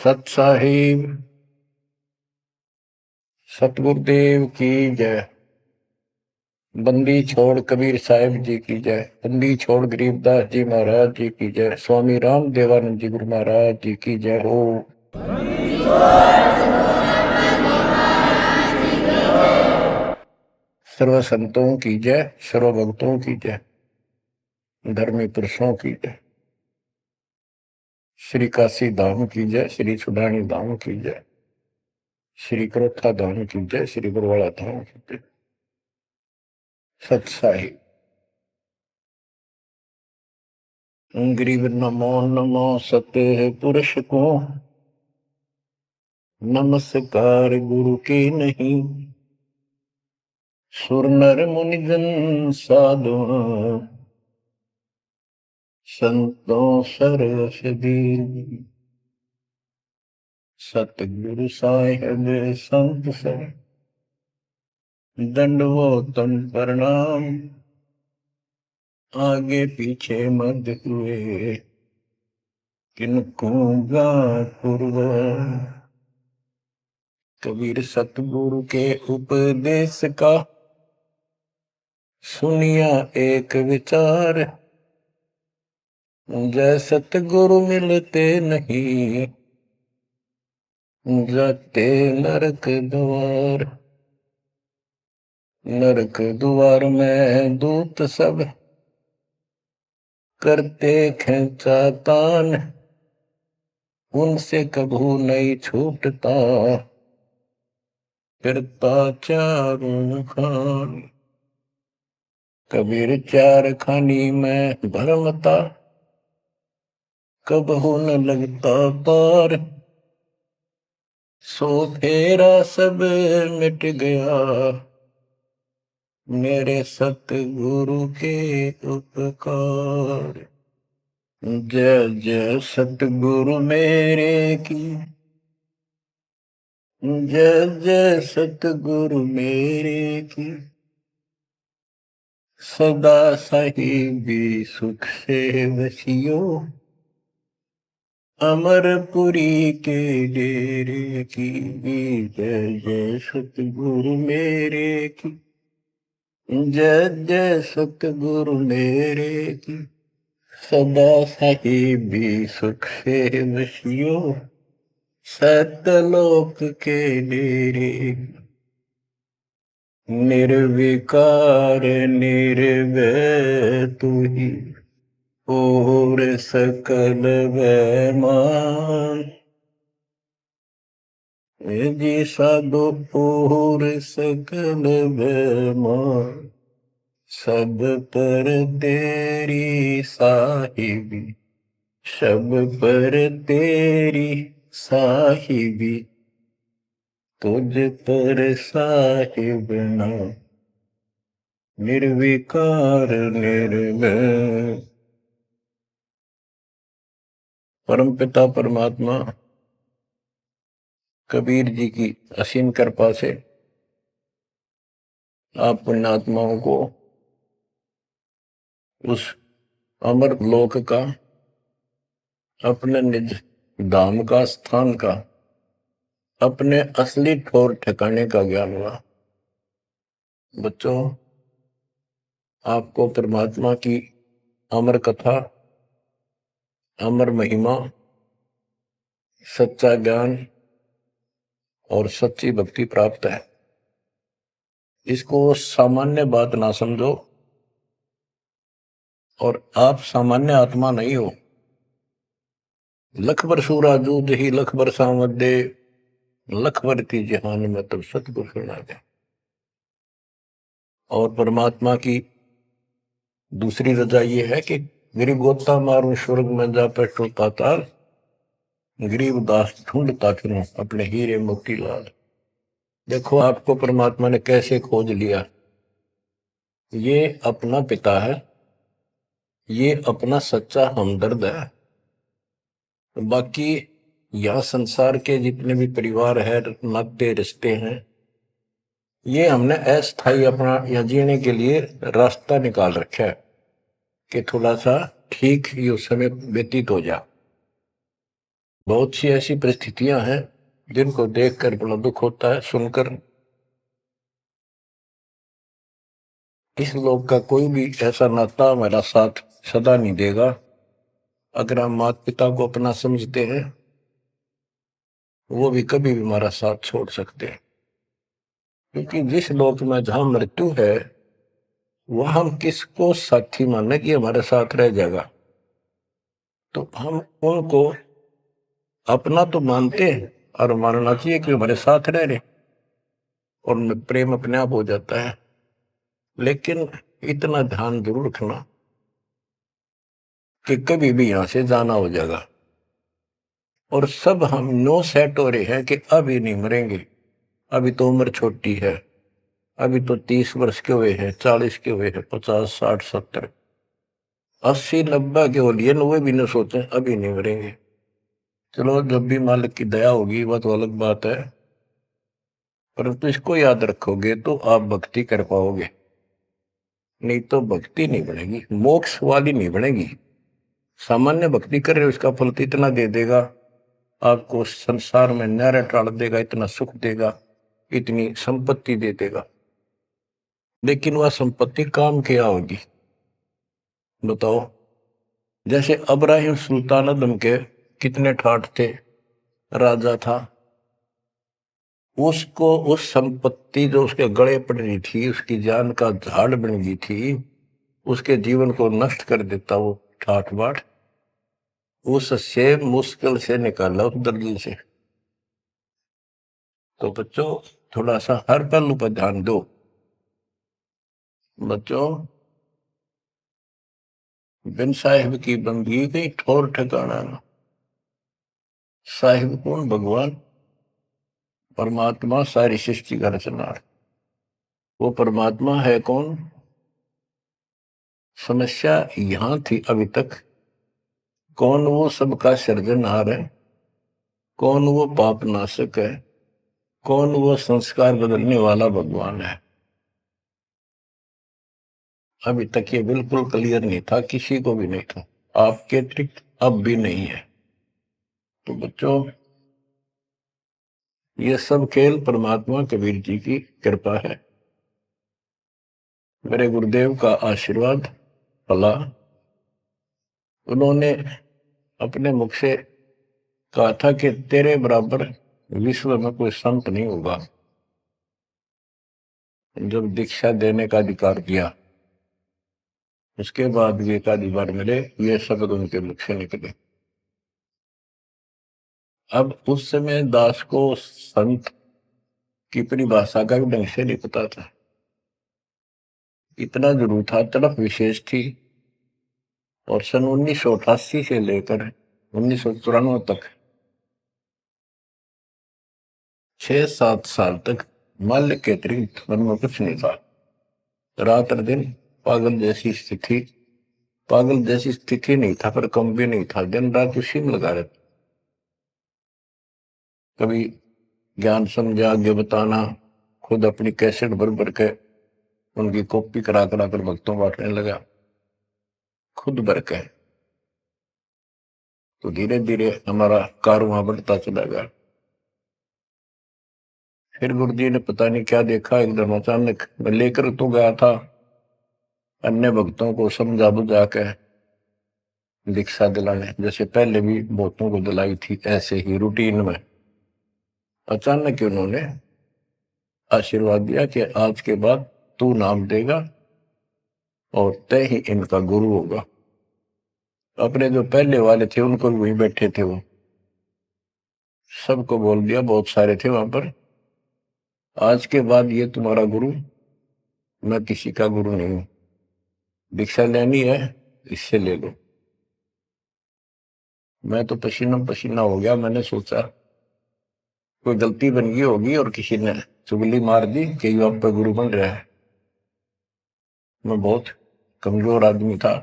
सत साहिब सतगुरुदेव की जय। बंदी छोड़ कबीर साहिब जी की जय। बंदी छोड़ गरीबदास जी महाराज जी की जय। स्वामी राम देवानंद जी गुरु महाराज जी की जय हो। सर्व संतों की जय, सर्व भक्तों की जय, धर्मी पुरुषों की जय। श्री काशी धाम की जय, श्री सुडानी धाम की जय, श्री क्रोथा धाम की जय, श्री बरवाड़ा धाम की जय। सत साहिब गरीब नमो नमो सत्य पुरुष को, नमस्कार गुरु के नहीं। सुर नर मुनिजन साधु, संतों सरसदी। सतगुरु साहिब संत सब, दंडवतन प्रणाम। आगे पीछे मत हुए, किनको पूर्व। कबीर सतगुरु के उपदेश का, सुनिया एक विचार। जय सतगुरु मिलते नहीं, जाते नरक द्वार। नरक द्वार में दूत सब, करते खेचातान। उनसे कभू नहीं छूटता, फिरता चारों खान। कबीर चार खानी में भरमता, कबहू न लगता पार। सो फेरा सब मिट गया, मेरे सतगुरु के उपकार। जय जय सतगुरु मेरे की, जय जय सतगुरु मेरे की। सदा साहिबी सुख से वसियो, अमरपुरी के डेरे की। जय जय सतगुरु मेरे की, जय जय सतगुरु मेरे की। सदा साहिबी सुख से वसियो, सतलोक के डेरे। निर्विकार निर्भय तू ही, और सकल वैमान। जी साधो और सकल वैमान। सब पर तेरी साहिबी, सब पर तेरी साहिबी। तुझ पर साहिब नाम, निर्विकार निर्भय। परम पिता परमात्मा कबीर जी की असीम कृपा से आप पुण्यात्माओं को उस अमर लोक का, अपने निज धाम का, स्थान का, अपने असली ठोर ठिकाने का ज्ञान हुआ। बच्चों, आपको परमात्मा की अमर कथा, अमर महिमा, सच्चा ज्ञान और सच्ची भक्ति प्राप्त है। इसको सामान्य बात ना समझो, और आप सामान्य आत्मा नहीं हो। लख बर सूरा जूझ ही लख बर सामत दे, लख बर थी जहान में तब सतगुरु सुना दे। और परमात्मा की दूसरी रजा ये है कि गरीब गोता मारू स्वर्ग में जा बैठो पाताल। गरीब दास ढूंढता फिरूं अपने हीरे मोती लाल। देखो आपको परमात्मा ने कैसे खोज लिया। ये अपना पिता है, ये अपना सच्चा हमदर्द है। बाकी यह संसार के जितने भी परिवार है, नाते रिश्ते हैं, ये हमने अस्थायी अपना या जीने के लिए रास्ता निकाल रखा है कि थोड़ा सा ठीक ये समय व्यतीत हो जा। बहुत सी ऐसी परिस्थितियां हैं जिनको देखकर बड़ा दुख होता है सुनकर। इस लोक का कोई भी ऐसा नाता हमारा साथ सदा नहीं देगा। अगर हम माता पिता को अपना समझते हैं, वो भी कभी भी हमारा साथ छोड़ सकते हैं, क्योंकि जिस लोक में जहां मृत्यु है वह हम किसको साथी माने कि हमारे साथ रह जाएगा। तो हम उनको अपना तो मानते हैं और मानना चाहिए कि हमारे साथ रह रहे, और प्रेम अपने आप हो जाता है। लेकिन इतना ध्यान जरूर रखना कि कभी भी यहां से जाना हो जाएगा, और सब हम नो सेट हो रहे हैं कि अभी नहीं मरेंगे, अभी तो उम्र छोटी है, अभी तो 30 वर्ष के हुए हैं, 40 के हुए हैं, 50, 60, 70, 80, 90 के हो लिए, 90 भी न सोचे अभी नहीं मरेंगे। चलो जब भी मालिक की दया होगी वह तो अलग बात है, परंतु इसको याद रखोगे तो आप भक्ति कर पाओगे, नहीं तो भक्ति नहीं बनेगी, मोक्ष वाली नहीं बनेगी। सामान्य भक्ति कर रहे हो, इसका फल तो इतना दे देगा, आपको संसार में नहरें टाल देगा, इतना सुख देगा, इतनी संपत्ति दे देगा, लेकिन वह संपत्ति काम क्या होगी बताओ। जैसे अब्राहिम सुल्तान आदम के कितने ठाठ थे, राजा था, उसको उस संपत्ति जो उसके गले पड़ रही थी, उसकी जान का झाड़ बन गई थी, उसके जीवन को नष्ट कर देता वो ठाठ बाट, उससे मुश्किल से निकाला उस दर्द से। तो बच्चों थोड़ा सा हर पहलू पर ध्यान दो। बच्चों बिन साहिब की बंदगी कहीं ठोर ठिकाना ना। साहिब कौन? भगवान परमात्मा, सारी सृष्टि का रचनार। वो परमात्मा है कौन? समस्या यहां थी अभी तक, कौन वो सबका सृजनहार है, कौन वो पाप नाशक है, कौन वो संस्कार बदलने वाला भगवान है। अभी तक ये बिल्कुल क्लियर नहीं था, किसी को भी नहीं था, आपके अतिरिक्त अब भी नहीं है। तो बच्चों ये सब खेल परमात्मा कबीर जी की कृपा है, मेरे गुरुदेव का आशीर्वाद फला। उन्होंने अपने मुख से कहा था कि तेरे बराबर विश्व में कोई संत नहीं होगा। जब दीक्षा देने का अधिकार दिया उसके बाद भी एक आधी बार मिले, ये शब्द उनके मुख से निकले। अब उस समय दास को संत की परिभाषा का भी ढंग से नहीं पता था, इतना जरूर था, तड़प विशेष थी। और सन 1988 से लेकर 1994 तक 6-7 साल तक माल्य के अतिरिक्त मन में कुछ नहीं था। रात और दिन पागल जैसी स्थिति, पागल जैसी स्थिति नहीं था पर कम भी नहीं था, दिन रात उसी में लगा रहता। कभी ज्ञान समझा आगे बताना, खुद अपनी कैसेट भर भर के उनकी कॉपी करा करा कर भक्तों बांटने लगा, खुद भर के। तो धीरे धीरे हमारा कारवां बढ़ता चला गया। फिर गुरु जी ने पता नहीं क्या देखा, एकदम अचानक मैं लेकर तो गया था अन्य भक्तों को समझा बुझा के दीक्षा दिलाने, जैसे पहले भी बहुतों को दिलाई थी, ऐसे ही रूटीन में। अचानक उन्होंने आशीर्वाद दिया कि आज के बाद तू नाम देगा और तय ही इनका गुरु होगा। अपने जो पहले वाले थे उनको भी वहीं बैठे थे, वो सबको बोल दिया, बहुत सारे थे वहां पर, आज के बाद ये तुम्हारा गुरु, मैं किसी का गुरु नहीं हूं, दीक्षा लेनी है इससे ले लो। मैं तो पसीना पसीना हो गया, मैंने सोचा कोई गलती बन गई होगी और किसी ने चुगली मार दी कि ये आप पे गुरु बन रहा है। मैं बहुत कमजोर आदमी था,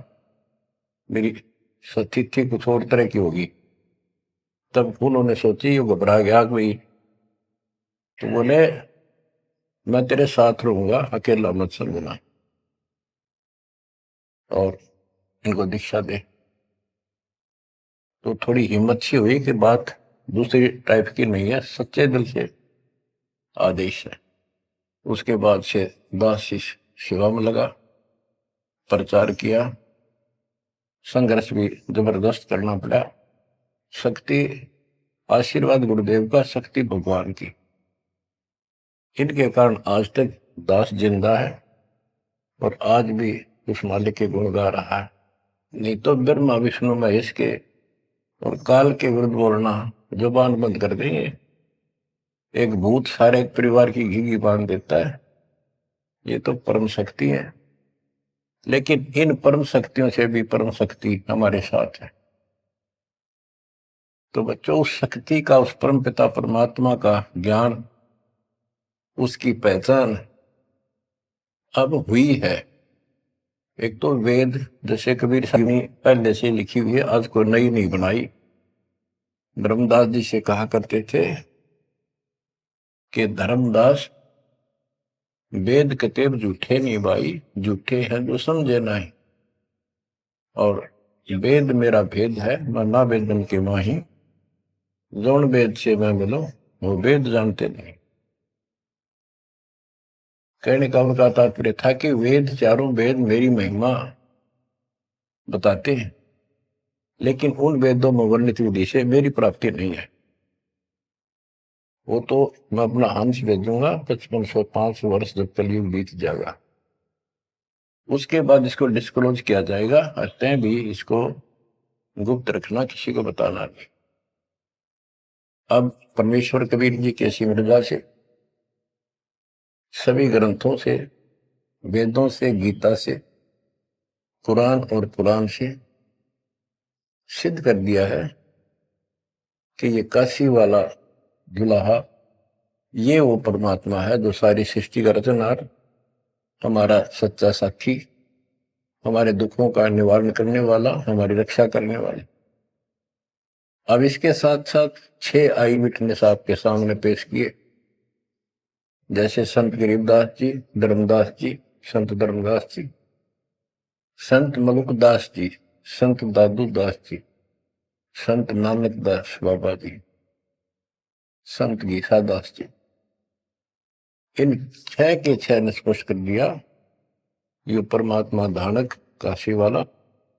मेरी स्थिति कुछ और तरह की होगी। तब उन्होंने सोची, ये घबरा गया कोई, तो बोले मैं तेरे साथ रहूंगा, अकेला मत समझना, और इनको दीक्षा दे। तो थोड़ी हिम्मत सी हुई कि बात दूसरी टाइप की नहीं है, सच्चे दिल से आदेश है। उसके बाद से दास शिष्य सेवा में लगा, प्रचार किया, संघर्ष भी जबरदस्त करना पड़ा। शक्ति आशीर्वाद गुरुदेव का, शक्ति भगवान की, इनके कारण आज तक दास जिंदा है और आज भी उस मालिक के गुण गा रहा है। नहीं तो ब्रह्मा विष्णु महेश के और काल के विरुद्ध बोलना जुबान बंद कर देंगे। एक भूत सारे परिवार की घी बांध देता है, ये तो परम शक्ति है। लेकिन इन परम शक्तियों से भी परम शक्ति हमारे साथ है। तो बच्चों, उस शक्ति का, उस परम पिता परमात्मा का ज्ञान, उसकी पहचान अब हुई है। एक तो वेद, जैसे कबीर साहब ने पहले से लिखी हुई है, आज कोई नई नहीं बनाई। धर्मदास जी से कहा करते थे कि धर्मदास, वेद कतेब झूठे नहीं भाई, झूठे हैं जो समझे नहीं। और वेद मेरा भेद है, मैं ना वेदन के माही, जौन वेद से मैं मिलो वो वेद जानते नहीं। कहने का उनका तात्पर्य था कि वेद, चारों वेद मेरी महिमा बताते हैं, लेकिन उन वेदों में वर्णित विधि से मेरी प्राप्ति नहीं है। वो तो मैं अपना हंस भेजूंगा 5505 वर्ष जब कलयुग बीत जाएगा, उसके बाद इसको डिस्क्लोज किया जाएगा। तय भी इसको गुप्त रखना, किसी को बताना नहीं। अब परमेश्वर कबीर जी के मृदा से, सभी ग्रंथों से, वेदों से, गीता से, कुरान और पुराण से सिद्ध कर दिया है कि ये काशी वाला दुल्हा, ये वो परमात्मा है जो सारी सृष्टि का रचनहार, हमारा सच्चा साथी, हमारे दुखों का निवारण करने वाला, हमारी रक्षा करने वाला। अब इसके साथ साथ 6 आई विटनेस आपके सामने पेश किए, जैसे संत गरीबदास जी, धर्मदास जी, संत धर्मदास जी, संत मलुकदास जी, संत दादू दास जी, संत नानक दास बाबा जी, संत गीसा दास जी। इन 6 के 6 ने स्पष्ट कर दिया, ये परमात्मा धानक काशी वाला,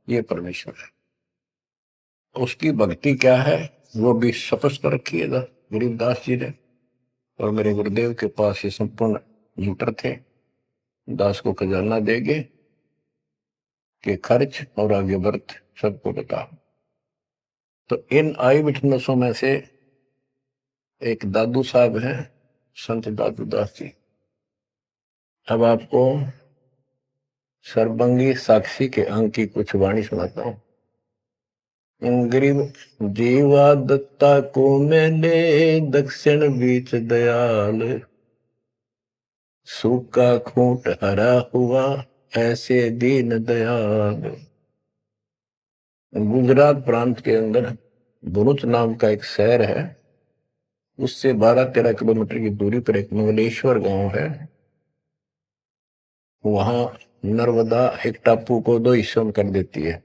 ये परमेश्वर है। उसकी भक्ति क्या है वो भी स्पष्ट कर रखी है गरीबदास जी ने। और मेरे गुरुदेव के पास ये संपूर्ण यंत्र थे, दास को खजाना देंगे कि खर्च और आगे वर्त सबको बता। तो इन आई विटनेसों में से एक दादू साहब हैं, संत दादू दास जी। अब आपको सर्वंगी साक्षी के अंक की कुछ वाणी सुनाता हूं। गरीब जीवा दत्ता को मैंने, दक्षिण बीच दयाल, सूखा खूंट हरा हुआ ऐसे दीन दयाल। गुजरात प्रांत के अंदर भरूच नाम का एक शहर है, उससे 12-13 किलोमीटर की दूरी पर एक मंगलेश्वर गांव है। वहां नर्मदा एक टापू को 2 हिस्सों में कर देती है।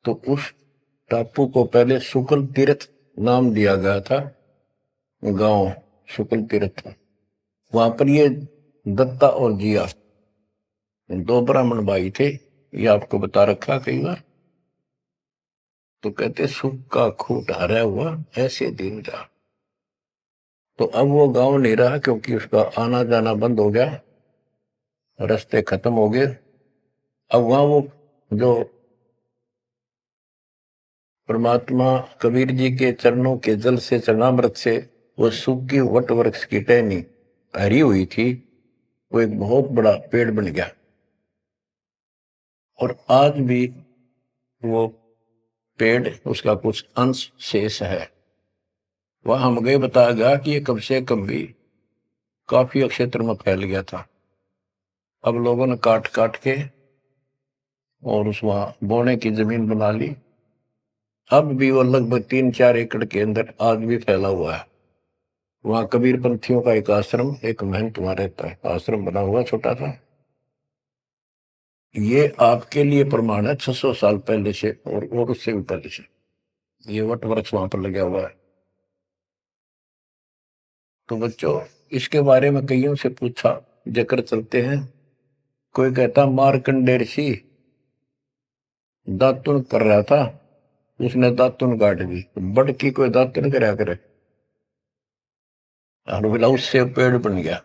तो उस टापू को पहले शुक्ल तीर्थ नाम दिया गया था, गांव शुक्ल तीर्थ। वहां पर ये दत्ता और जिया 2 ब्राह्मण भाई थे, ये आपको बता रखा कई बार। तो कहते सुख का खूट हरा हुआ ऐसे दिन का। तो अब वो गांव नहीं रहा, क्योंकि उसका आना जाना बंद हो गया, रास्ते खत्म हो गए। अब वहां वो जो परमात्मा कबीर जी के चरणों के जल से, चरणामृत से वो सूखी वट वृक्ष की टहनी हरी हुई थी, वो एक बहुत बड़ा पेड़ बन गया। और आज भी वो पेड़, उसका कुछ अंश शेष है। वह हम गए, बताया गया कि ये कम से कम भी काफी क्षेत्र में फैल गया था। अब लोगों ने काट काट के और उस वहां बोने की जमीन बना ली। अब भी वो लगभग 3-4 एकड़ के अंदर आज भी फैला हुआ है। वहां कबीर पंथियों का एक आश्रम, एक महंत वहां रहता है, आश्रम बना हुआ छोटा सा। ये आपके लिए प्रमाण है 600 साल पहले से और उससे भी पहले से। ये वट वृक्ष वहां पर लगा हुआ है। तो बच्चों, इसके बारे में कईयों से पूछा, जिक्र चलते हैं। कोई कहता मार्कंडेय ऋषि दातुन कर रहा था, उसने दातुन काट दी। बड़ की कोई दातुन कराया करे, और बोला उससे पेड़ बन गया।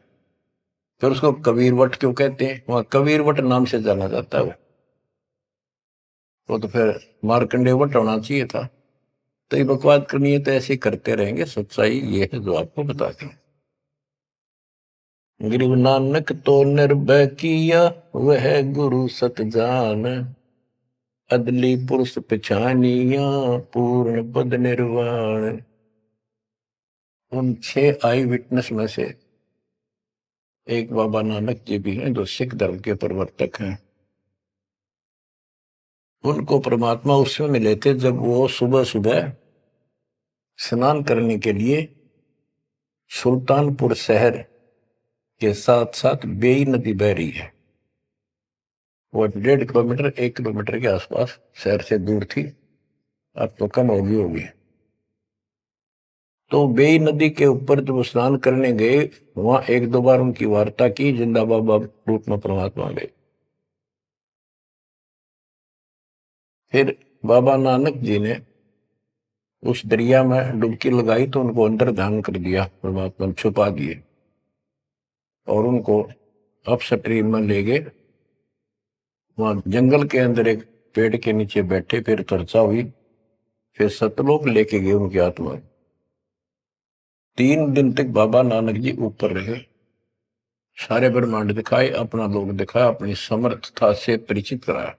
फिर उसको कबीर वट क्यों कहते हैं? वहां कबीर वट नाम से जाना जाता है वो तो फिर मार्कंडेय वट होना चाहिए था। तो ये बकवाद करनी है तो ऐसे ही करते रहेंगे। सच्चाई ये है जो आपको बता दें। गरीब नानक तो निर्भय किया, वह गुरु सत जान, अदली पुरुष पिछानिया, पूर्ण पद निर्वाण। उन 6 आई विटनेस में से एक बाबा नानक जी भी हैं, जो सिख धर्म के प्रवर्तक हैं। उनको परमात्मा उस समय मिले थे जब वो सुबह सुबह स्नान करने के लिए सुल्तानपुर शहर के साथ साथ बेई नदी बह रही है, वो 1.5 किलोमीटर 1 किलोमीटर के आसपास शहर से दूर थी, अब तो कम होगी। तो बेई नदी के ऊपर जब स्नान करने गए, वहां 1-2 बार उनकी वार्ता की, जिंदा बाबा रूप में परमात्मा गए। फिर बाबा नानक जी ने उस दरिया में डुबकी लगाई तो उनको अंदर ध्यान कर दिया, परमात्मा छुपा दिए और उनको अप स्ट्रीम में ले गए। वहां जंगल के अंदर एक पेड़ के नीचे बैठे, फिर चर्चा हुई, फिर सतलोक लेके गए उनकी आत्मा। 3 दिन तक बाबा नानक जी ऊपर रहे, सारे ब्रह्मांड दिखाए, अपना लोक दिखाया, अपनी समर्थता से परिचित कराया।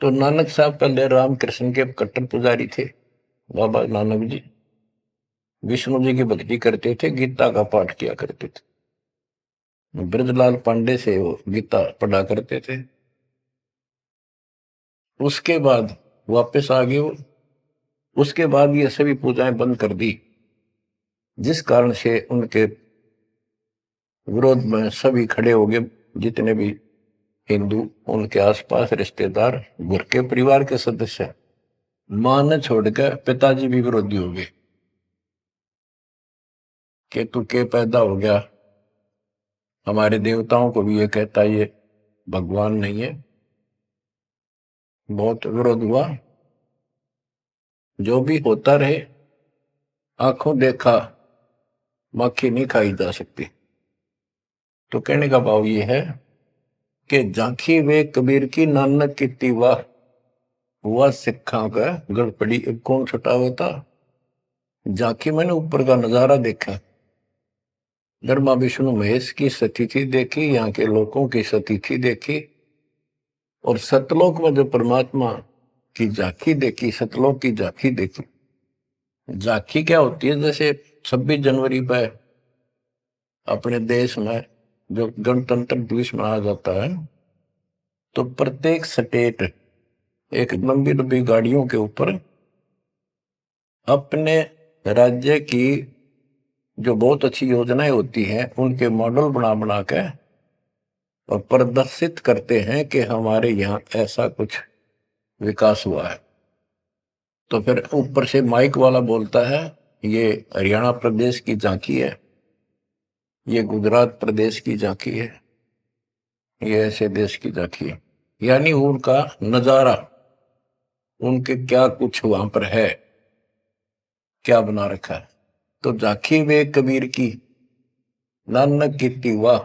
तो नानक साहब पहले रामकृष्ण के कट्टर पुजारी थे। बाबा नानक जी विष्णु जी की भक्ति करते थे, गीता का पाठ किया करते थे। ब्रजलाल पांडे से वो गीता पढ़ा करते थे। उसके बाद वापस आ गए वो। उसके बाद ये सभी पूजाएं बंद कर दी, जिस कारण से उनके विरोध में सभी खड़े हो गए, जितने भी हिंदू, उनके आसपास रिश्तेदार, घर के परिवार के सदस्य। मां ने छोड़कर पिताजी भी विरोधी हो गए कि तू के पैदा हो गया, हमारे देवताओं को भी ये कहता ये भगवान नहीं है। बहुत विरोध हुआ। जो भी होता रहे, आंखों देखा मक्खी नहीं खाई जा सकती। तो कहने का भाव ये है कि झांकी वे कबीर की नानक की वाह, हुआ सिखा का गड़पड़ी कौन छुटावा था। झांकी मैंने ऊपर का नजारा देखा, ब्रह्मा विष्णु महेश की स्थिति देखी, यहाँ के लोगों की स्थिति देखी, और सतलोक में जो परमात्मा की झांकी देखी, सतलोक की झांकी देखी। झांकी क्या होती है? जैसे 26 जनवरी पर अपने देश में जो गणतंत्र दिवस मनाया जाता है, तो प्रत्येक स्टेट एक लंबी लंबी गाड़ियों के ऊपर अपने राज्य की जो बहुत अच्छी योजनाएं होती हैं उनके मॉडल बना बना के और प्रदर्शित करते हैं कि हमारे यहाँ ऐसा कुछ विकास हुआ है। तो फिर ऊपर से माइक वाला बोलता है ये हरियाणा प्रदेश की झांकी है, ये गुजरात प्रदेश की झांकी है, ये ऐसे देश की झांकी है। यानी उनका नजारा, उनके क्या कुछ वहां पर है, क्या बना रखा है। तो झांकी वे कबीर की नानक की वाह,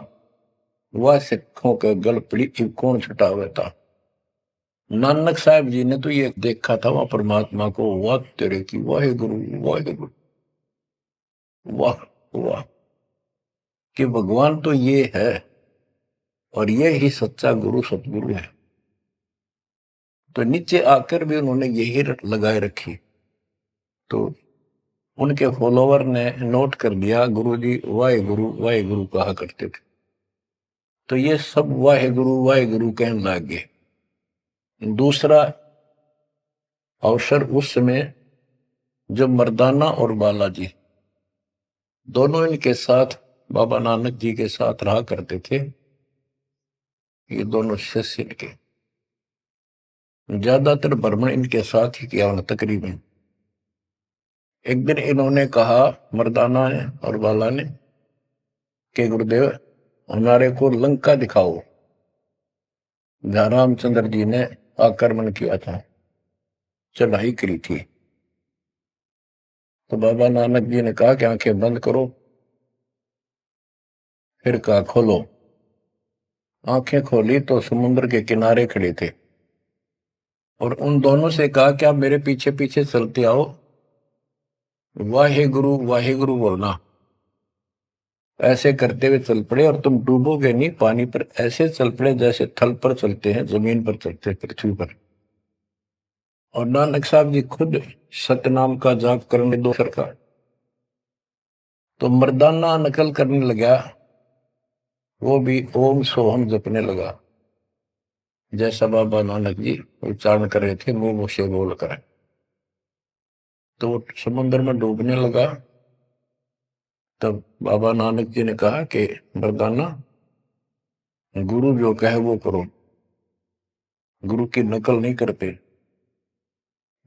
वह सिखों के गल पड़ी कौन छुटावे था। नानक साहब जी ने तो ये देखा था वहां परमात्मा को, वाह तेरे की वाहे गुरु वाहे गुरु, वाह वाह, कि भगवान तो ये है और ये ही सच्चा गुरु सतगुरु है। तो नीचे आकर भी उन्होंने यही लगाए रखी। तो उनके फॉलोवर ने नोट कर दिया, गुरु जी वाहे गुरु कहा करते थे। तो ये सब वाहे गुरु कहने लग गए। दूसरा अवसर उस समय जब मर्दाना और बालाजी दोनों इनके साथ बाबा नानक जी के साथ रहा करते थे, ये दोनों शिष्य इनके। ज्यादातर भ्रमण इनके साथ ही किया उन्होंने तकरीबन। एक दिन इन्होंने कहा, मर्दाना ने और बाला ने, कि गुरुदेव हमारे को लंका दिखाओ, जहां रामचंद्र जी ने आक्रमण किया था, चढ़ाई करी थी। तो बाबा नानक जी ने कहा कि आंखें बंद करो, फिर कहा खोलो। आंखें खोली तो समुद्र के किनारे खड़े थे, और उन दोनों से कहा कि आप मेरे पीछे पीछे चलते आओ, वाहे गुरु बोलना। ऐसे करते हुए चल पड़े, और तुम डूबोगे नहीं पानी पर, ऐसे चल पड़े जैसे थल पर चलते हैं, जमीन पर चलते हैं, पृथ्वी पर। और नानक साहब जी खुद सतनाम का जाप करने दो सरकार, तो मर्दाना नकल करने लगा, वो भी ओम सोहम जपने लगा, जैसा बाबा नानक जी उच्चारण कर रहे थे मुंह से बोलकर। तो वो समुद्र में डूबने लगा। तब बाबा नानक जी ने कहा कि मर्दाना, गुरु जो कहे वो करो, गुरु की नकल नहीं करते।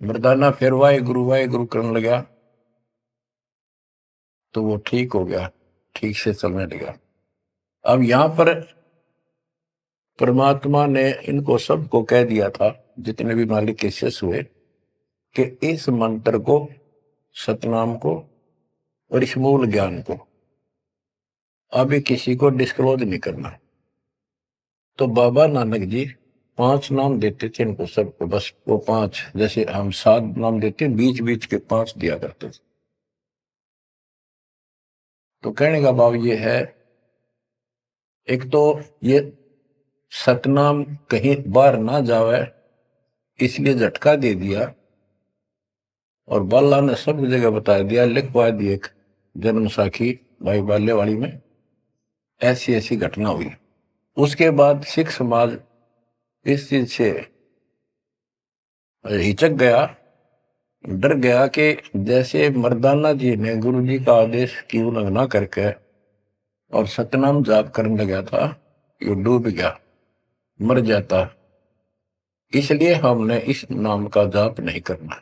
मर्दाना फिर वाहे गुरु करने लगा, तो वो ठीक हो गया, ठीक से चलने लगा। अब यहां पर परमात्मा ने इनको सबको कह दिया था, जितने भी मालिक के शिष्य हुए, कि इस मंत्र को, सतनाम को और इस मूल ज्ञान को अभी किसी को डिस्क्लोज नहीं करना। तो बाबा नानक जी 5 नाम देते थे इनको सबको, बस वो 5, जैसे हम 7 नाम देते, बीच बीच के 5 दिया करते थे। तो कहने का भाव ये है, एक तो ये सतनाम कहीं बाहर ना जावे, इसलिए झटका दे दिया, और बाला ने सब जगह बता दिया, लिखवा दी एक जन्म साखी भाई बाल्यवाड़ी में, ऐसी ऐसी घटना हुई। उसके बाद सिख समाज इस चीज से हिचक गया, डर गया कि जैसे मर्दाना जी ने गुरु जी का आदेश की उल्लंघना करके और सतनाम जाप करने लगा था, ये डूब गया, मर जाता, इसलिए हमने इस नाम का जाप नहीं करना।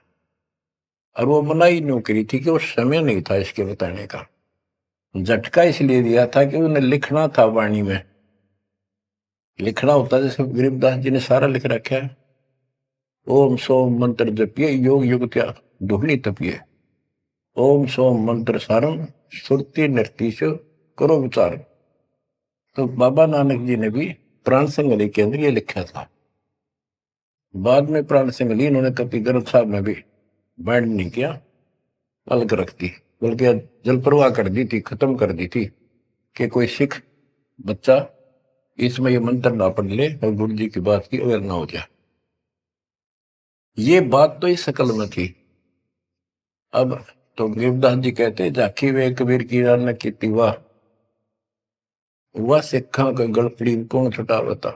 और वो मनाही न्यू करी थी कि वो समय नहीं था इसके बताने का। झटका इसलिए दिया था कि उन्हें लिखना था, वाणी में लिखना होता, जैसे गरीबदास जी ने सारा लिख रखा है, ओम सोम मंत्र जपिए, योग युग त्या दुहनी तपिए, ओम सोम मंत्र सारम, सुरती नृतीश करो विचार। तो बाबा नानक जी ने भी प्राण संगली के अंदर ये लिखा था। बाद में प्राण संगली इन्होंने कभी ग्रंथ साहब में भी बैंड नहीं किया, अलग रख दी, बल्कि जल प्रवाह कर दी थी, खत्म कर दी थी, कि कोई सिख बच्चा इसमें ये मंत्र ना पढ़ ले और गुरु जी की बात की अवेयर ना हो जाए। ये बात तो इस शकल में थी। अब तो गरीबदास जी कहते, झाकी वे कबीर की रान की वाह, वह सिखा का गड़पड़ी कौन छुटावता।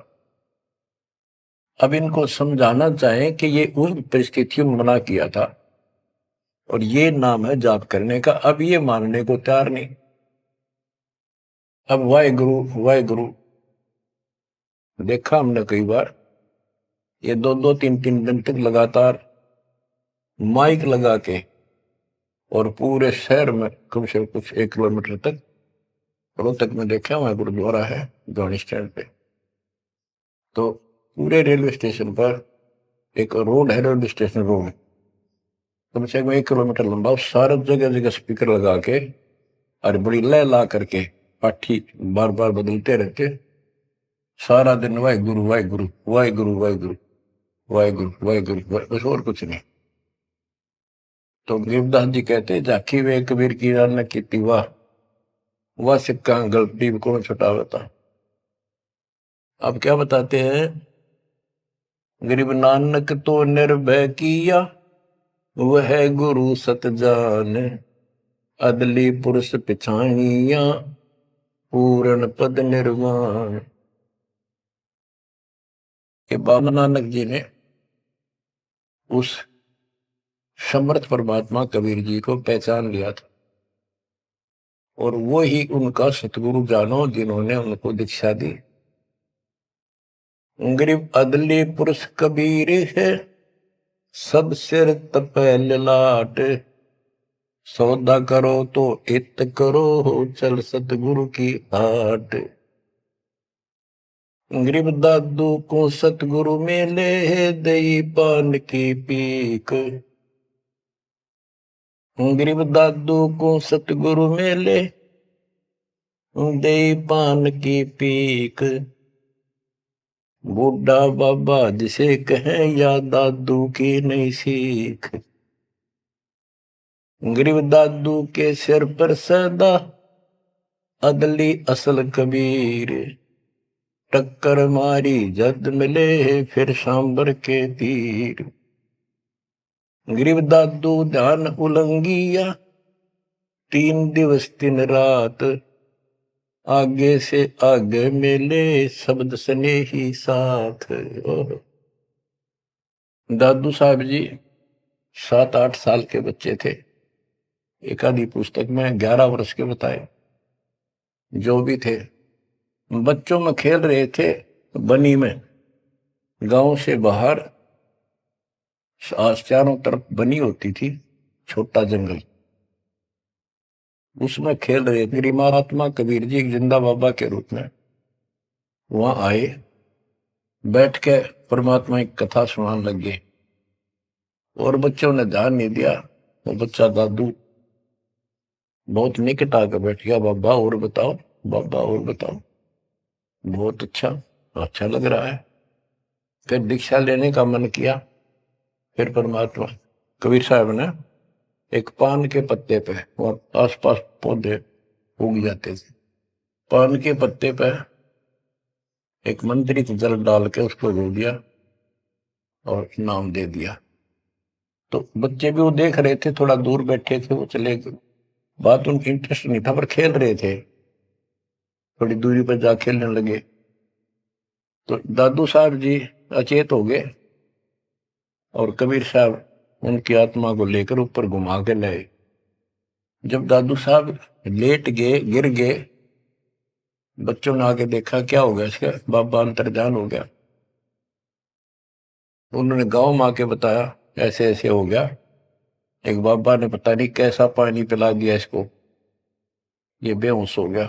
अब इनको समझाना चाहे कि ये उन परिस्थितियों में मना किया था, और ये नाम है जाप करने का। अब ये मानने को तैयार नहीं। अब वाहे गुरु देखा हमने कई बार, ये 2-2, 3-3 दिन तक लगातार माइक लगा के, और पूरे शहर में कम से कम कुछ 1 किलोमीटर तक, रोहतक में देखा, वहां गुरुद्वारा है गाड़ी स्टैंड पे, तो पूरे रेलवे स्टेशन पर एक रोड है, रेलवे स्टेशन रोड कम से कम 1 किलोमीटर लंबा, सारे जगह जगह स्पीकर लगा के और बड़ी लय ला करके पाठी बार बार बदलते रहते, सारा दिन वाहे गुरु वाहे गुरु वाहे गुरु वाहे गुरु वाहे गुरु वाहे गुरु, बस और कुछ नहीं। तो गरीबदास जी कहते, झाकी वे कबीर की रान की वाह, वह सिक्का गलती कौन छुटावता। अब क्या बताते हैं, गरीब नानक तो निर्भय किया, वह गुरु सत जान, अदली पुरुष पिछानिया, पूर्ण पद निर्वाण। के बाबा नानक जी ने उस समर्थ परमात्मा कबीर जी को पहचान लिया था, और वो ही उनका सतगुरु जानो, जिन्होंने उनको दीक्षा दी। गरीब अदली पुरुष कबीर है, सब सिर तपे ललाट। सौदा करो तो इत करो, चल सतगुरु की हाट। गरीब दादू को सतगुरु मेले, दई पान की पीक। गरीब दादू को सतगुरु मेले, दई पान की पीक। बूढ़ा बाबा जिसे कहें, या दादू की नई सीख। गरीब दादू के सिर पर सदा, अदली असल कबीर। टक्कर मारी जद मिले, फिर सांबर के तीर। गरीब दादू ध्यान उलंगिया, 3 दिवस 3 रात। आगे से आगे मिले, शब्द सने ही साथ। दादू साहब जी 7-8 साल के बच्चे थे। एक आधी पुस्तक में 11 वर्ष के बताए। जो भी थे, बच्चों में खेल रहे थे बनी में। गांव से बाहर चारों तरफ बनी होती थी, छोटा जंगल, उसमें खेल रहे थे। महात्मा कबीर जी जिंदा बाबा के रूप में वहां आए, बैठ के परमात्मा की कथा सुनाने लगे। और बच्चों ने ध्यान नहीं दिया। वो बच्चा दादू बहुत निकट आकर बैठ गया। बाबा और बताओ, बाबा और बताओ। बहुत अच्छा, अच्छा लग रहा है। फिर दीक्षा लेने का मन किया। फिर परमात्मा कबीर साहब ने एक पान के पत्ते पे, और आसपास पौधे उग जाते थे, पान के पत्ते पे एक मंत्रित जल डाल के उसको धो दिया और नाम दे दिया। तो बच्चे भी वो देख रहे थे, थोड़ा दूर बैठे थे, वो चले गए। बात उनकी इंटरेस्ट नहीं था, पर खेल रहे थे। थोड़ी दूरी पर जा खेलने लगे तो दादू साहब जी अचेत हो गए, और कबीर साहब उनकी आत्मा को लेकर ऊपर घुमा के लाए। जब दादू साहब लेट गए, गिर गए, बच्चों ने आके देखा क्या हो गया इसका, बाबा अंतर्ध्यान हो गया। उन्होंने गांव में आके बताया ऐसे ऐसे हो गया। एक बाबा ने पता नहीं कैसा पानी पिला दिया इसको, ये बेहोश हो गया।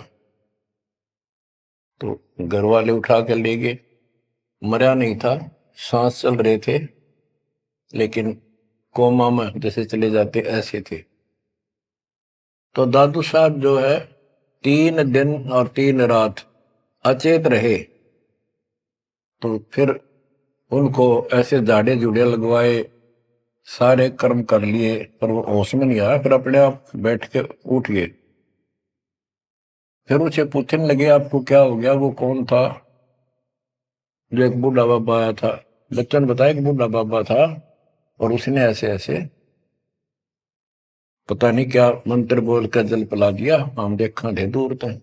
तो घर वाले उठा कर ले गए। मरा नहीं था, सांस चल रहे थे, लेकिन कोमा में जैसे चले जाते ऐसे थे। तो दादू साहब जो है 3 दिन और 3 रात अचेत रहे। तो फिर उनको ऐसे झाड़े जुड़े लगवाए, सारे कर्म कर लिए, पर वो होश में नहीं आया। फिर अपने आप बैठ के उठ गए। फिर उसे पूछने लगे आपको क्या हो गया, वो कौन था। जो एक बूढ़ा बाबा आया था। बच्चों ने बताया कि बूढ़ा बाबा था, और उसने ऐसे ऐसे पता नहीं क्या मंत्र बोल कर जल पिला दिया, हम देखा थे दूर तक।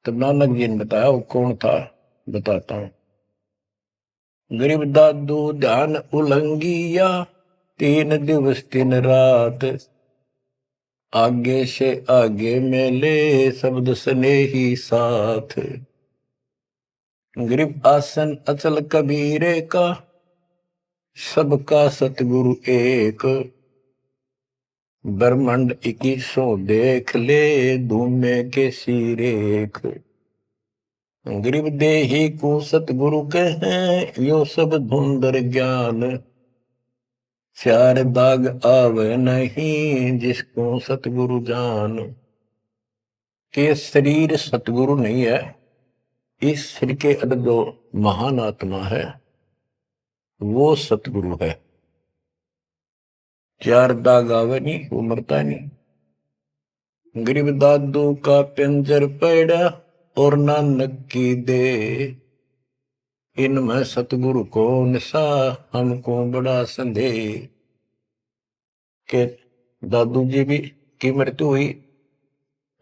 तब नानक जी ने बताया वो कौन था, बताता हूं। गरीब दादू ध्यान उलंगिया, 3 दिवस 3 रात। आगे से आगे मेले, शब्द सने ही साथ। गरीब आसन अचल कबीरे का, सबका सतगुरु एक। ब्रह्मांड 2100 देख ले, धूमे के सिरेख। गरीब देही को सतगुरु कहें, यो सब धुंधर ज्ञान। 4 दाग आवे नहीं, जिसको सतगुरु जान। के शरीर सतगुरु नहीं है, इस शरीर के अंदर जो महान आत्मा है वो सतगुरु है। 4 दाग आवे नहीं, वो मरता नहीं। गरीब दादू का पिंजर पड़ा, और नानक की दे। इनमें सतगुरु कौन सा, हमको बड़ा संदेह। के दादू जी भी की मृत्यु हुई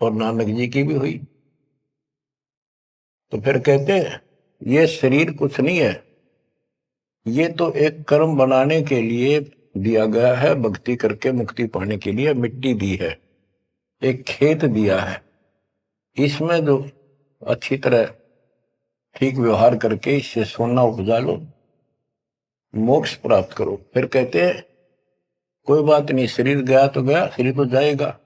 और नानक जी की भी हुई। तो फिर कहते हैं ये शरीर कुछ नहीं है, ये तो एक कर्म बनाने के लिए दिया गया है, भक्ति करके मुक्ति पाने के लिए मिट्टी दी है, एक खेत दिया है। इसमें जो अच्छी तरह ठीक व्यवहार करके इससे सोना उपजा लो, मोक्ष प्राप्त करो। फिर कहते हैं कोई बात नहीं, शरीर गया तो गया, शरीर तो जाएगा।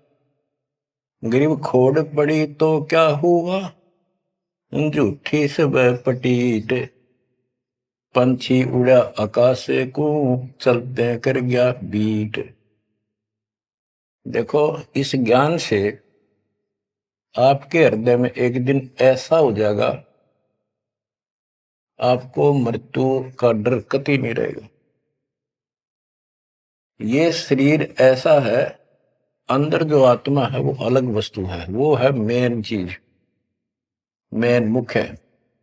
गरीब खोड़ पड़ी तो क्या हुआ, झूठी सब पटीट, पंछी उड़ा आकाश को, चलते कर गया बीट। देखो, इस ज्ञान से आपके हृदय में एक दिन ऐसा हो जाएगा, आपको मृत्यु का डर कतई नहीं रहेगा। ये शरीर ऐसा है, अंदर जो आत्मा है वो अलग वस्तु है, वो है मेन चीज, मेन मुख्य है।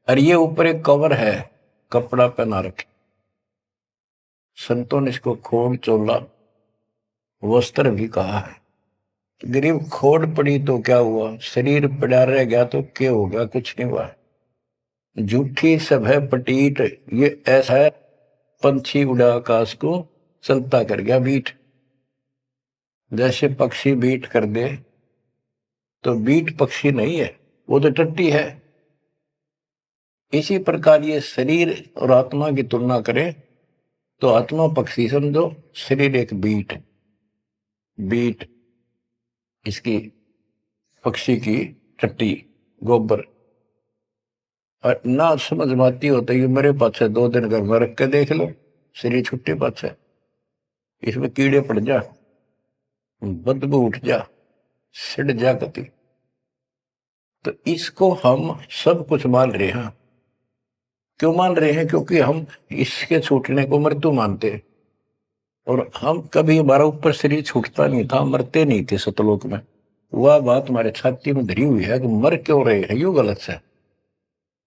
और ये ऊपर एक कवर है, कपड़ा पहना रखे। संतों ने इसको खोड़ चोला वस्त्र भी कहा है। गरीब खोड़ पड़ी तो क्या हुआ, शरीर पड़ा रह गया तो क्या हो गया, कुछ नहीं हुआ। झूठी सब है पटीट, ये ऐसा है पंछी उड़ा आकाश को, चलता कर गया बीट। जैसे पक्षी बीट कर दे तो बीट पक्षी नहीं है, वो तो टट्टी है। इसी प्रकार ये शरीर और आत्मा की तुलना करें तो आत्मा पक्षी समझो, शरीर एक बीट, बीट इसकी पक्षी की टट्टी, गोबर। और ना समझ में आती होता है मेरे पास 2 दिन घर में रख के देख लो, शरीर छुट्टी पास है, इसमें कीड़े पड़ जा, बदबू उठ जा, सिड़ जा कति। तो इसको हम सब कुछ मान रहे हैं। क्यों मान रहे हैं, क्योंकि हम इसके छूटने को मृत्यु मानते हैं। और हम कभी, हमारा ऊपर शरीर छूटता नहीं था, मरते नहीं थे सतलोक में। वह बात हमारे छाती में धरी हुई है कि मर क्यों रहे हैं, यू गलत है।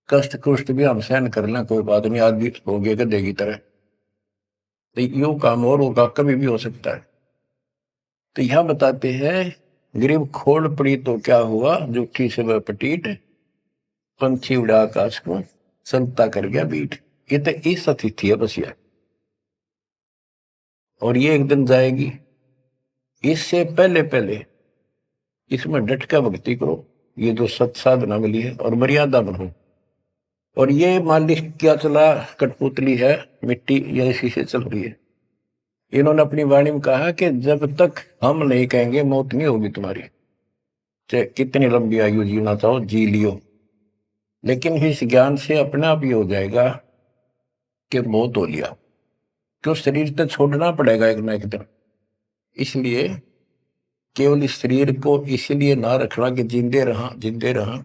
कष्ट कुष्ट भी हम सहन कर लें, कोई बात नहीं, आदमी हो गए गधे की तरह, तो यू काम और होगा, कभी भी हो सकता है। तो यहां बताते हैं गरीब खोड़ पड़ी तो क्या हुआ, जूठी से वह पटीट, पंछी उड़ा आकाश को, चलता कर गया बीट। ये तो इस अतिथि है बस, यह और ये एक दिन जाएगी। इससे पहले पहले इसमें डट कर भक्ति करो, ये जो सत साधना मिली है, और मर्यादा बनो। और ये मालिक क्या चला, कठपुतली है, मिट्टी या इसी से चल रही है। इन्होंने अपनी वाणी में कहा कि जब तक हम नहीं कहेंगे मौत नहीं होगी तुम्हारी, चाहे कितनी लंबी आयु जीना चाहो जी लियो। लेकिन इस ज्ञान से अपने आप ये हो जाएगा कि मौत हो लिया, क्यों शरीर तो छोड़ना पड़ेगा एक ना एक दिन। इसलिए केवल इस शरीर को इसलिए ना रखना कि जिंदे रहा, जिंदे रहा,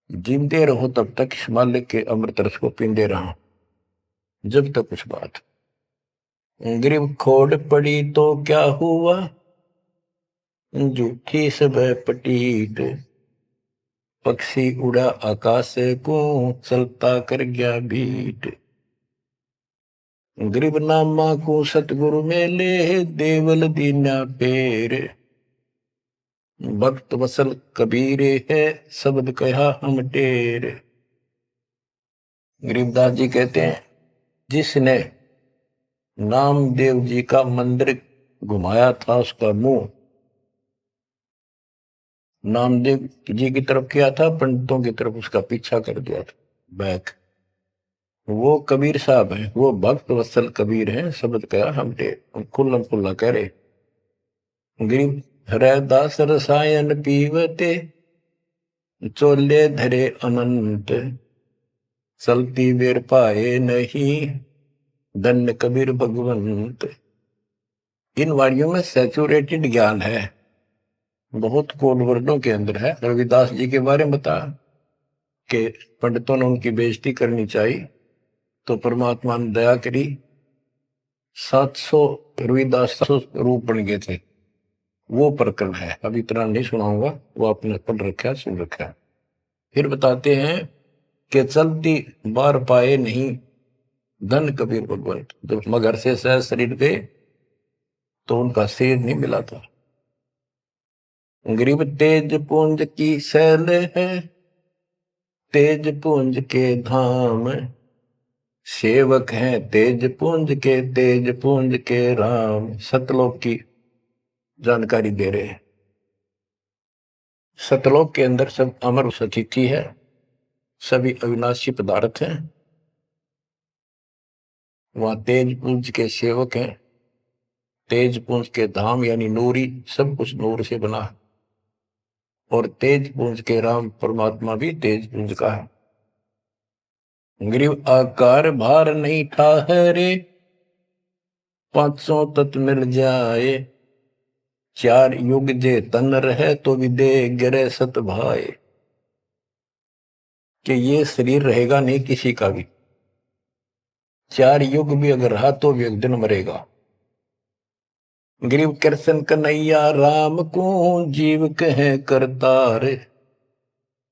जिंदे रहो तब तक इस मालिक के अमृत रस को पींदे रहा, जब तक कुछ बात। गरीब खोड़ पड़ी तो क्या हुआ, झूठी सब पटीट, पक्षी उड़ा आकाश को, चलता कर गया भीट। गरीब नामा को सतगुरु मेले, देवल दीना पेर, भक्त वसल कबीरे है, शब्द कहा हम टेर। गरीबदास जी कहते हैं जिसने नामदेव जी का मंदिर घुमाया था उसका मुंह नामदेव जी की तरफ किया था, पंडितों की तरफ उसका पीछा कर दिया था, बैक। वो कबीर साहब हैं, वो भक्त वत्सल कबीर हैं, शब्द कहा हम टेर, खुल्लम खुल्ला कह रहे। गरीब हरदास रसायन पीवते, चोले धरे अनंत, चलती बेर पाए नहीं, धन्य कबीर भगवंत। इन वाणियों में सैचुरेटेड ज्ञान है, बहुत कोड वर्डों के अंदर है। रविदास जी के बारे में बता कि पंडितों ने उनकी बेइज्जती करनी चाहिए तो परमात्मा ने दया करी, 700 रविदास 700 रूप बन गए थे। वो प्रकरण है, अभी इतना नहीं सुनाऊंगा, वो आपने पढ़ रखा, सुन रखा है। फिर बताते हैं कि चलती बार पाए नहीं, धन कबीर भगवंत। जब मगर से सहज शरीर गए तो उनका शरीर नहीं मिला था। गरीब तेज पुंज की शैल है, तेज पुंज के धाम, सेवक हैं तेज पुंज के, तेज पुंज के राम। सतलोक की जानकारी दे रहे हैं। सतलोक के अंदर सब अमर अतिथि है, सभी अविनाशी पदार्थ हैं। वहां तेज पुंज के सेवक हैं। तेज पुंज के धाम यानी नूरी, सब कुछ नूर से बना है। और तेज पुंज के राम परमात्मा भी तेज पुंज का है। ग्रीव आकार भार नहीं ठाहरे, पांचों तत्व मिल जाए। चार युग जे तन रहे तो भी दे गिरे सत भाए। कि ये शरीर रहेगा नहीं किसी का भी। चार युग भी अगर रहा तो भी एक दिन मरेगा। ग्रीव कृष्ण कन्हैया राम को जीव कहे करतार।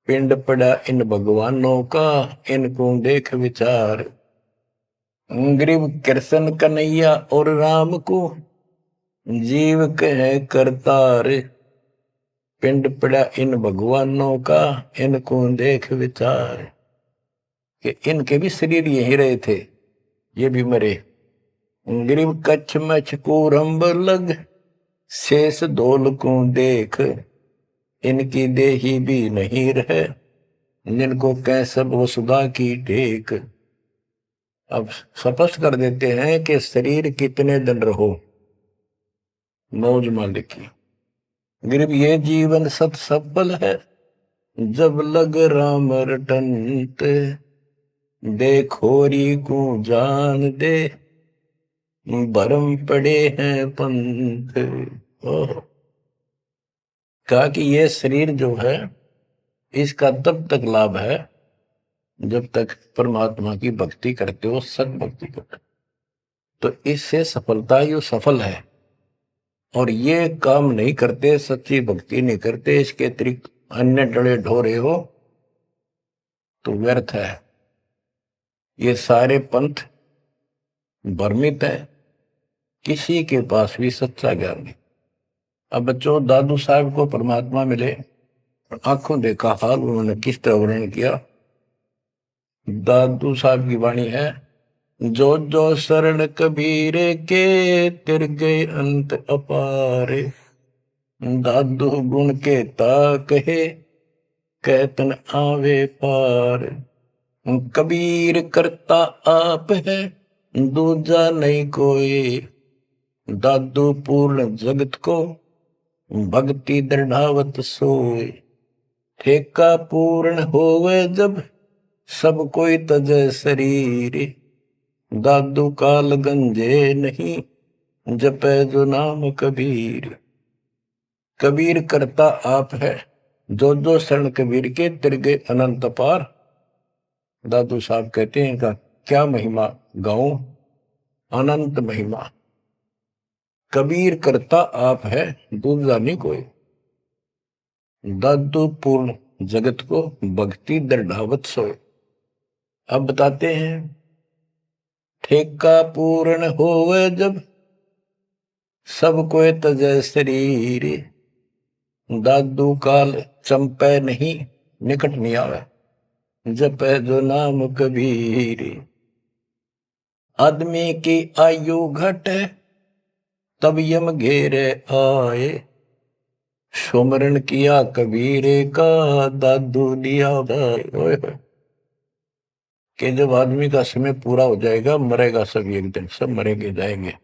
पिंड पड़ा इन भगवानों का, इनको देख विचार। ग्रीव कृष्ण कन्हैया और राम को जीव कहे करतार। पिंड पड़ा इन भगवानों का, इनको देख विचार। कि इनके भी शरीर यही रहे थे, ये भी मरे। ग्रीव कच्छ मछ कूरंब लग, शेष धोल को देख। इनकी देही भी नहीं रहे, जिनको कह सब वसुधा की टेक। अब स्पष्ट कर देते हैं कि शरीर कितने दिन रहो, मौज मालिक की। ग्रीव ये जीवन सत सफल है, जब लग राम रटंत। देखोरी को जान दे, भरम पड़े हैं पंथ। कहा कि ये शरीर जो है इसका तब तक लाभ है जब तक परमात्मा की भक्ति करते हो, सत भक्ति करते हो, तो इससे सफलता ही सफल है। और ये काम नहीं करते, सच्ची भक्ति नहीं करते, इसके अतिरिक्त अन्य डले ढोरे हो तो व्यर्थ है। ये सारे पंथ भ्रमित है, किसी के पास भी सच्चा ज्ञान नहीं। अब बच्चों, दादू साहब को परमात्मा मिले, आंखों देखा हाल उन्होंने किस तरह वर्णन किया। दादू साहब की वाणी है, जो जो शरण कबीर के, तिर गए अंत अपारे। दादू गुण के ता कहे, कहतन आवे पार। कबीर करता आप है, दूजा नहीं कोई। दादू पूर्ण जगत को, भक्ति दृढ़ावत सोए। ठेका पूर्ण होवे जब, सब कोई तजय शरीर। दादू काल गंजे नहीं, जपे जो नाम कबीर। कबीर करता आप है, जो जो शरण कबीर के तिर गए अनंत पार। दादू साहब कहते हैं का क्या महिमा गाऊं, अनंत महिमा। कबीर करता आप है, दूसरा नहीं कोई। दादू पूर्ण जगत को, भक्ति दृढ़ावत सोए। अब बताते हैं, ठेका पूर्ण होवे जब, सब कोई तजय शरीर। दादू काल चंपे नहीं, निकट नहीं आवे, जपे जो नाम कबीर। आदमी की आयु घटे, तब यम घेरे आए। सुमरण किया कबीर का, दादू दिया भाई। कि जब आदमी का समय पूरा हो जाएगा, मरेगा सब एक दिन, सब मरेंगे जाएंगे।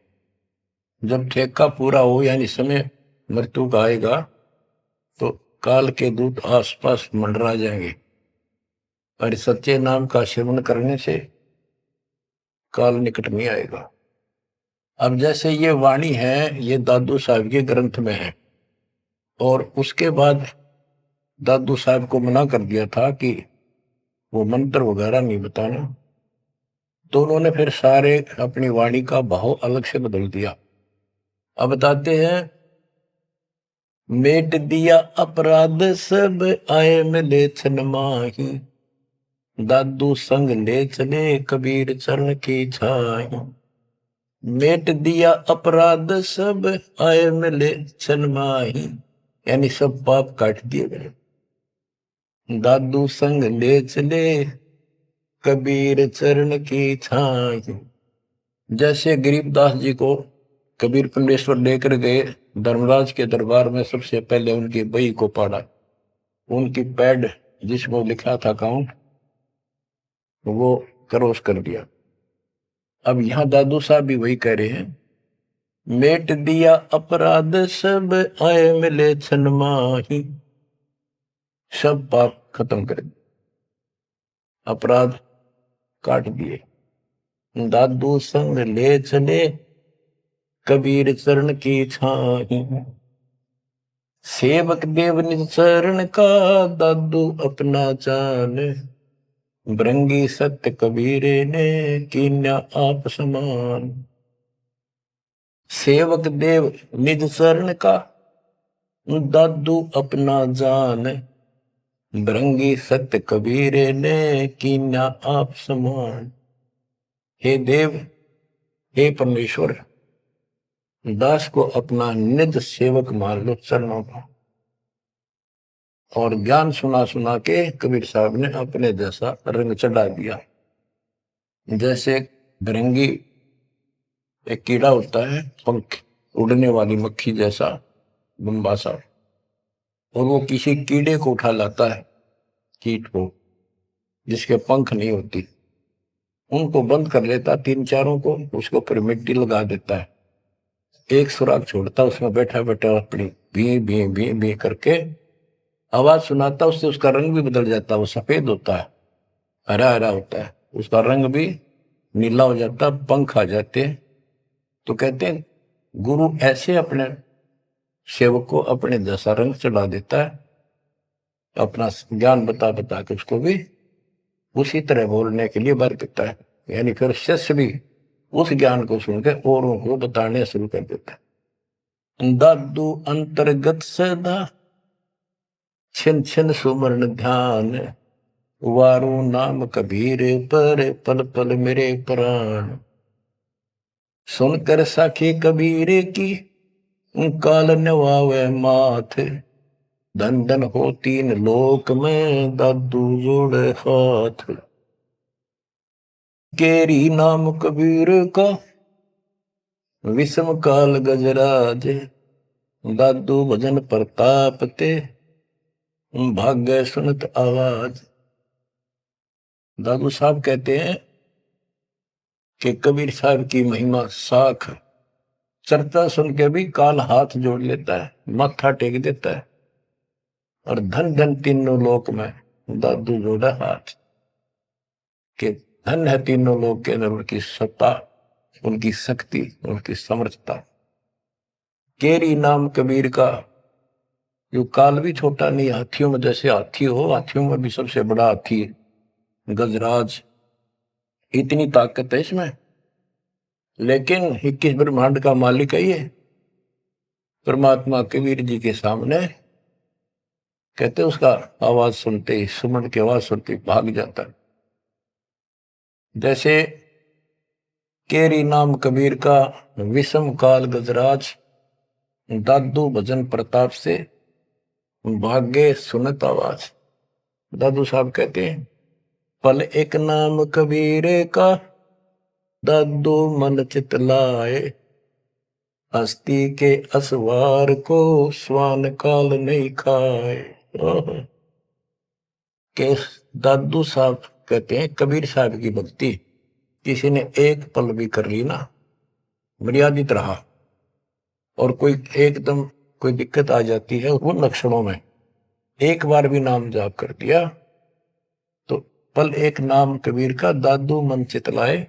जब ठेका पूरा हो यानी समय मृत्यु का आएगा, तो काल के दूत आसपास मंडरा जाएंगे। पर सच्चे नाम का सेवन करने से काल निकट नहीं आएगा। अब जैसे ये वाणी है, ये दादू साहब के ग्रंथ में है, और उसके बाद दादू साहब को मना कर दिया था कि वो मंत्र वगैरह नहीं बताना, तो उन्होंने फिर सारे अपनी वाणी का भाव अलग से बदल दिया। अब बताते हैं, मेट दिया अपराध सब, आए मिले छन माही। दादू संग ले चले, कबीर चरण की छाई। मेट दिया अपराध सब, आए मिले छन माही। यानी सब पाप काट दिए गए। दादू संग ले चले, कबीर चरण की छाई। जैसे गरीबदास जी को कबीर पंडेश्वर लेकर गए धर्मराज के दरबार में, सबसे पहले उनकी बही को पढ़ा, उनकी पैड जिसमें लिखा था काउंट, वो क्रॉस कर दिया। अब यहां दादू साहब भी वही कह रहे हैं, मेट दिया अपराध सब आए मिले छन माही, सब पाप खत्म कर दिए, अपराध काट दिए। दादू संग ले चले कबीर चरण की छाही, सेवक देव निज चरण का दादू अपना जान, भृंगी सत्य कबीरे ने कीन्या आप समान। सेवक देव निज चरण का दादू अपना जान, भृंगी सत्य कबीरे ने कीन्या आप समान। हे देव, हे परमेश्वर, दास को अपना निज सेवक मान लो चरणों का। और ज्ञान सुना सुना के कबीर साहब ने अपने जैसा रंग चढ़ा दिया। जैसे भृंगी एक कीड़ा होता है, पंख उड़ने वाली मक्खी जैसा लंबा सा, और वो किसी कीड़े को उठा लाता है, कीट को जिसके पंख नहीं होती, उनको बंद कर लेता, तीन चारों को, उसके ऊपर मिट्टी लगा देता है, एक सुराग छोड़ता, उसमें बैठा बैठा अपनी भी भी भी भी करके आवाज सुनाता, उससे उसका रंग भी बदल जाता, वो सफेद होता है, हरा हरा होता है, उसका रंग भी नीला हो जाता, पंख आ जाते हैं। तो कहते हैं गुरु ऐसे अपने सेवक को अपने जैसा रंग चढ़ा देता है, अपना ज्ञान बता बता के उसको भी उसी तरह बोलने के लिए बर देता है। यानी फिर शिष्य भी उस ज्ञान को सुनकर औरों को बताने शुरू कर देता है। दादू अंतर्गत सदा छिन छिन सुमरण ध्यान, वारू नाम कबीर पर पल पल मेरे प्राण। सुनकर साखी कबीर की काल नवावे माथ, धन धन हो तीन लोक में दादू जोड़े हाथ। केरी नाम कबीर का विषम काल गजराज, दादू भजन प्रताप ते भाग्य सुनत आवाज। दादू साहब कहते हैं कि कबीर साहब की महिमा साख, चर्चा सुन के भी काल हाथ जोड़ लेता है, माथा टेक देता है, और धन धन तीनों लोक में दादू जोड़ा हाथ। के धन है तीनों लोक के अंदर उनकी सत्ता, उनकी शक्ति, उनकी समर्थता। केरी नाम कबीर का, जो काल भी छोटा नहीं, हाथियों में जैसे हाथी हो, हाथियों में भी सबसे बड़ा हाथी गजराज, इतनी ताकत है इसमें। लेकिन 21 ब्रह्मांड का मालिक है ये परमात्मा। कबीर जी के सामने कहते उसका आवाज सुनते ही, सुमन की आवाज सुनते ही भाग जाता है। जैसे केरी नाम कबीर का विषम काल गजराज, दादू भजन प्रताप से भाग्य सुनत आवाज। दादू साहब कहते हैं पल एक नाम कबीर का, दादू मन चित लाए, हस्ती के असवार को स्वान काल नहीं खाए। के दादू साहब कहते हैं कबीर साहब की भक्ति किसी ने एक पल भी कर ली ना, मर्यादित रहा, और कोई एकदम कोई दिक्कत आ जाती है उन लक्षणों में, एक बार भी नाम जाप कर दिया तो पल एक नाम कबीर का, दादू मन चितलाए,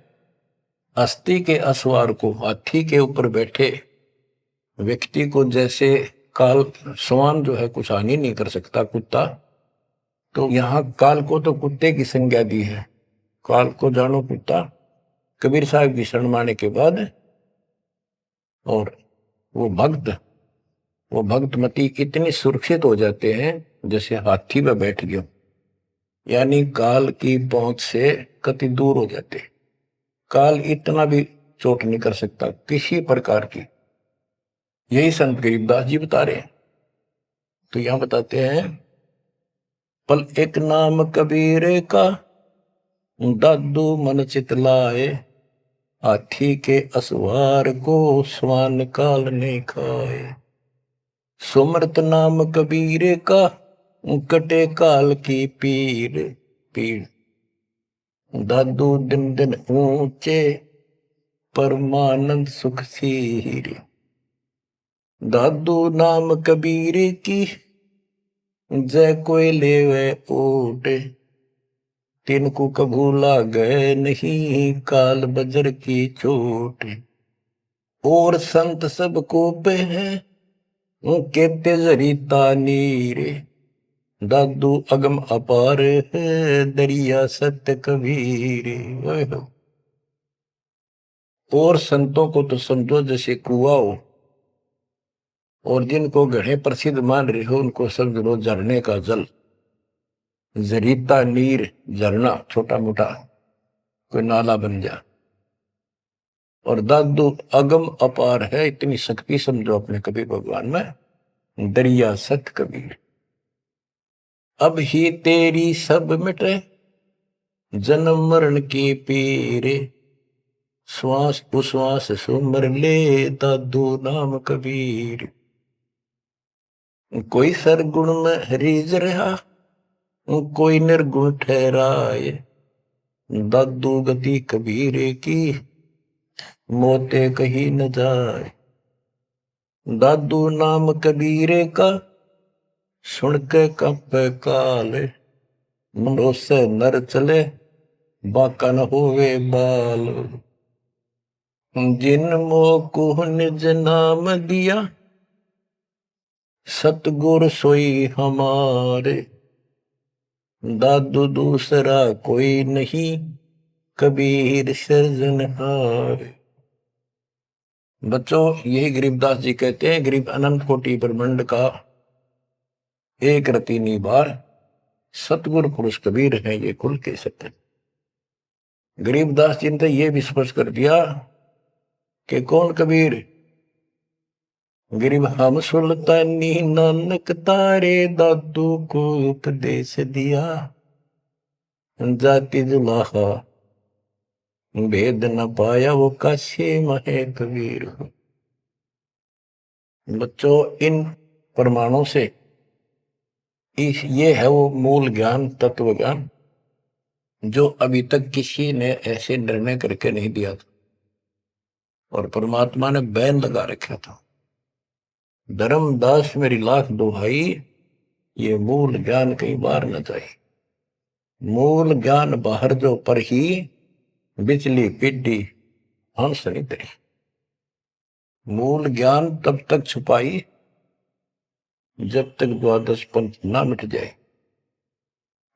अस्थि के असवार को, हाथी के ऊपर बैठे व्यक्ति को जैसे काल, स्वान जो है कुछ हानि नहीं कर सकता, कुत्ता, तो यहां काल को तो कुत्ते की संज्ञा दी है, काल को जानो कुत्ता। कबीर साहब की शरण माने के बाद और वो भक्तमती इतने सुरक्षित हो जाते हैं जैसे हाथी में बैठ गए, यानी काल की पहुंच से कति दूर हो जाते। काल इतना भी चोट नहीं कर सकता किसी प्रकार की। यही संत गरीबदास जी बता रहे हैं। तो यहां बताते हैं पल एक नाम कबीर का, दादू मन चितलाए, हाथी के असवार को स्वान काल ने खाए। सुमरत नाम कबीर का, कटे काल की पीर। दादू दिन दिन ऊंचे परमानंद सुख सीरे। दादू नाम कबीर की जय कोई लेवे ओटे। तिनको कभू लागे नहीं काल बजर की चोट। और संत सब को पे है कहते जरीता नीरे। दादू अगम अपार है दरिया सत्य कबीरे। और संतों को तो समझो जैसे कुआ हो, और जिनको गढ़े प्रसिद्ध मान रहे हो उनको समझ लो झरने का जल। जरीता नीर झरना छोटा मोटा कोई नाला बन जा। और दादू अगम अपार है, इतनी शक्ति समझो अपने कबीर भगवान में। दरिया सत कबीर अब ही तेरी सब मिटे जन्म मरण की पीरे। श्वास उश्वास सुमर ले दादू नाम कबीर। कोई सरगुण में रीझ रहा कोई निर्गुण ठहराए। दादू गति कबीरे की मोते कहीं न जाए। दादू नाम कबीरे का सुन के कंपे काले। मनो से नर चले बाका न होवे बाल। जिन मोह निज नाम दिया सतगुर सोई हमारे। दादू दूसरा कोई नहीं कबीर सृजनहार। बच्चों यही गरीबदास जी कहते हैं, गरीब अनंत कोटि ब्रह्मांड का एक रति निबार सतगुरु पुरुष कबीर है ये कुल के सत्य। गरीबदास जी ने ये भी स्पष्ट कर दिया कि कौन कबीर। गरीब हम सुल्तानी नानक तारे दादू को उपदेश दिया। जाति जुलाहा भेद न पाया वो काशी महे कबीर। बच्चों इन प्रमाणों से ये है वो मूल ज्ञान तत्व ज्ञान जो अभी तक किसी ने ऐसे निर्णय करके नहीं दिया था, और परमात्मा ने बैन लगा रखा था। धर्मदास मेरी लाख दुहाई ये मूल ज्ञान कई बार न जाए। मूल ज्ञान बाहर जो पर ही बिजली पिड्डी हंस नहीं तरी। मूल ज्ञान तब तक छुपाई जब तक द्वादश पंथ ना मिट जाए।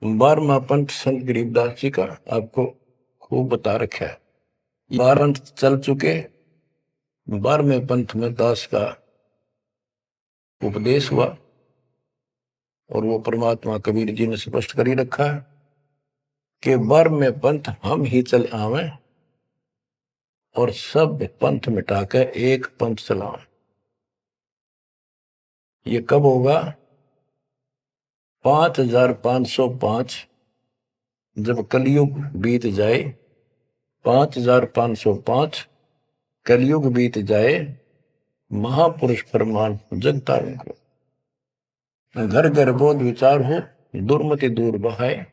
12वां पंथ संत गरीबदास जी का आपको खूब बता रखा है। 12 पंथ चल चुके, 12वें पंथ में दास का उपदेश हुआ, और वो परमात्मा कबीर जी ने स्पष्ट कर ही रखा है कि 12वें पंथ हम ही चल आवे और सब पंथ मिटाकर एक पंथ चलाओ। ये कब होगा? 5505 जब कलयुग बीत जाए। 5505 कलयुग बीत जाए, महापुरुष फरमान जगता को घर घर बोध विचार हो दुर्मति दूर बहाए।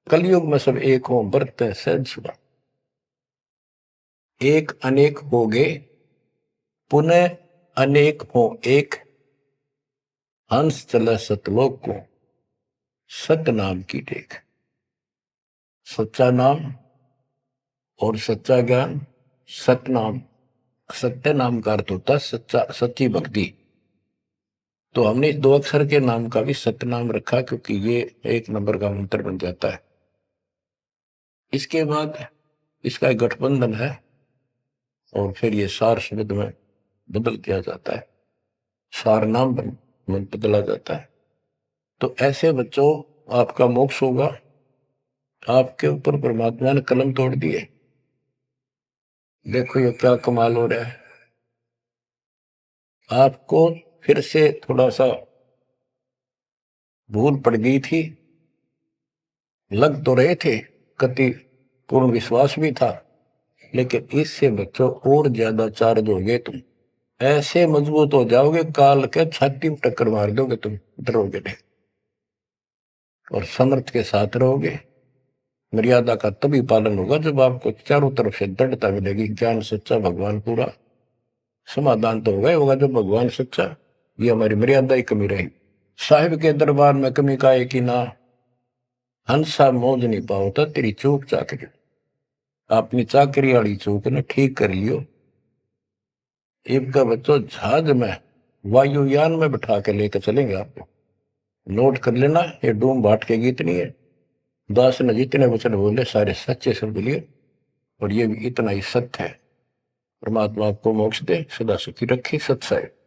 कलयुग में सब एक हो बरते सहज सुबह। एक अनेक हो गए पुनः अनेक हो एक। हंस चला सतलोक को सत नाम की टेक। सच्चा नाम और सच्चा ज्ञान, सतनाम। सत्य नाम का अर्थ होता है सच्चा, सच्ची भक्ति। तो हमने 2 अक्षर के नाम का भी सतनाम रखा क्योंकि ये 1 नंबर का मंत्र बन जाता है। इसके बाद इसका गठबंधन है और फिर ये सार शब्द में बदल दिया जाता है, सार नाम बदला जाता है। तो ऐसे बच्चों आपका मोक्ष होगा। आपके ऊपर परमात्मा ने कलम तोड़ दिए। देखो ये क्या कमाल हो रहा है। आपको फिर से थोड़ा सा भूल पड़ गई थी, लग तो रहे थे, कति पूर्ण विश्वास भी था, लेकिन इससे बच्चों और ज्यादा चार्ज हो गए। तुम ऐसे मजबूत हो जाओगे, काल के छाती में टक्कर मार दोगे, तुम डरोगे नहीं और समर्थ के साथ रहोगे। मर्यादा का तभी पालन होगा जब आपको चारों तरफ से दृढ़ता मिलेगी। ज्ञान सच्चा, भगवान पूरा। समाधान तो होगा जब भगवान सच्चा। ये हमारी मर्यादा ही कमी रही। साहिब के दरबार में कमी का है कि ना, हंसा मौज नहीं पाओ था तेरी चूक चाकरी। अपनी चाकरी वाली चूक ने ठीक कर लियो। इनका बच्चों जहाज में, वायुयान में बैठा के लेकर चलेंगे आपको। नोट कर लेना, ये डूम बाट के गीत नहीं है। दास ने जितने वचन बोले सारे सच्चे शब्द लिए, और ये भी इतना ही सत्य है। परमात्मा आपको मोक्ष दे, सदा सुखी रखे। सत्य है।